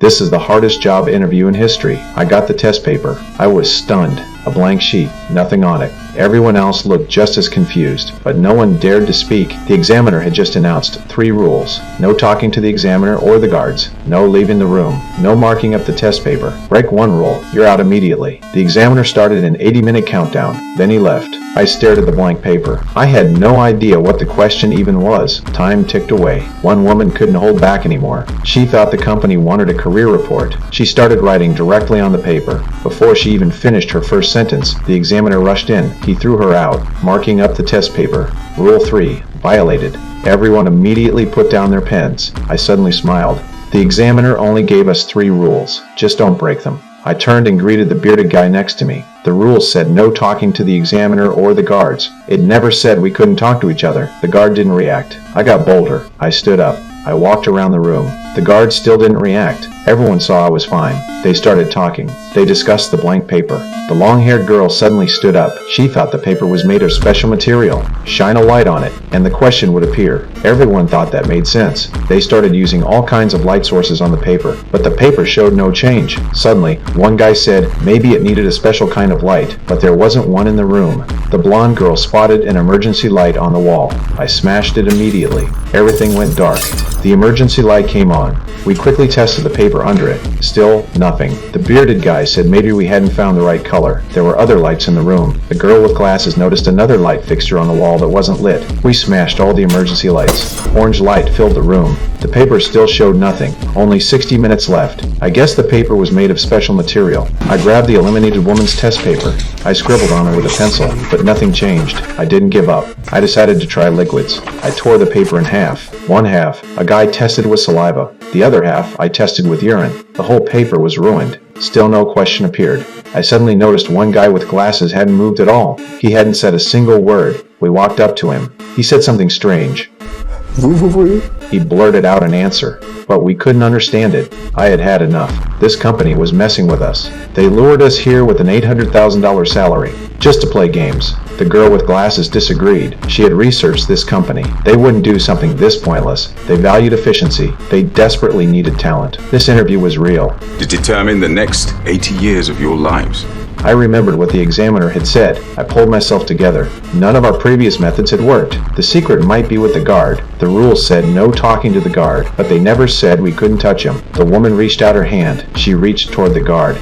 This is the hardest job interview in history. I got the test paper. I was stunned. A blank sheet, nothing on it. Everyone else looked just as confused, but no one dared to speak. The examiner had just announced 3 rules. No talking to the examiner or the guards. No leaving the room. No marking up the test paper. Break 1 rule, you're out immediately. The examiner started an 80-minute countdown. Then he left. I stared at the blank paper. I had no idea what the question even was. Time ticked away. One woman couldn't hold back anymore. She thought the company wanted a career report. She started writing directly on the paper. Before she even finished her first sentence, the examiner rushed in. He threw her out, marking up the test paper. Rule 3. Violated. Everyone immediately put down their pens. I suddenly smiled. The examiner only gave us 3 rules. Just don't break them. I turned and greeted the bearded guy next to me. The rules said no talking to the examiner or the guards. It never said we couldn't talk to each other. The guard didn't react. I got bolder. I stood up. I walked around the room. The guards still didn't react. Everyone saw I was fine. They started talking. They discussed the blank paper. The long-haired girl suddenly stood up. She thought the paper was made of special material. Shine a light on it, and the question would appear. Everyone thought that made sense. They started using all kinds of light sources on the paper, but the paper showed no change. Suddenly, one guy said maybe it needed a special kind of light, but there wasn't one in the room. The blonde girl spotted an emergency light on the wall. I smashed it immediately. Everything went dark. The emergency light came on. We quickly tested the paper under it. Still nothing. The bearded guy said maybe we hadn't found the right color. There were other lights in the room. The girl with glasses noticed another light fixture on the wall that wasn't lit. We smashed all the emergency lights. Orange light filled the room. The paper still showed nothing. Only 60 minutes left. I guess the paper was made of special material. I grabbed the eliminated woman's test paper. I scribbled on it with a pencil, but nothing changed. I didn't give up. I decided to try liquids. I tore the paper in half. One half, a guy tested with saliva. The other half, I tested with urine. The whole paper was ruined. Still no question appeared. I suddenly noticed one guy with glasses hadn't moved at all. He hadn't said a single word. We walked up to him. He said something strange. He blurted out an answer, but we couldn't understand it. I had had enough. This company was messing with us. They lured us here with an $800,000 salary, just to play games. The girl with glasses disagreed. She had researched this company. They wouldn't do something this pointless. They valued efficiency. They desperately needed talent. This interview was real. To determine the next 80 years of your lives. I remembered what the examiner had said. I pulled myself together. None of our previous methods had worked. The secret might be with the guard. The rules said no talking to the guard, but they never said we couldn't touch him. The woman reached out her hand. She reached toward the guard.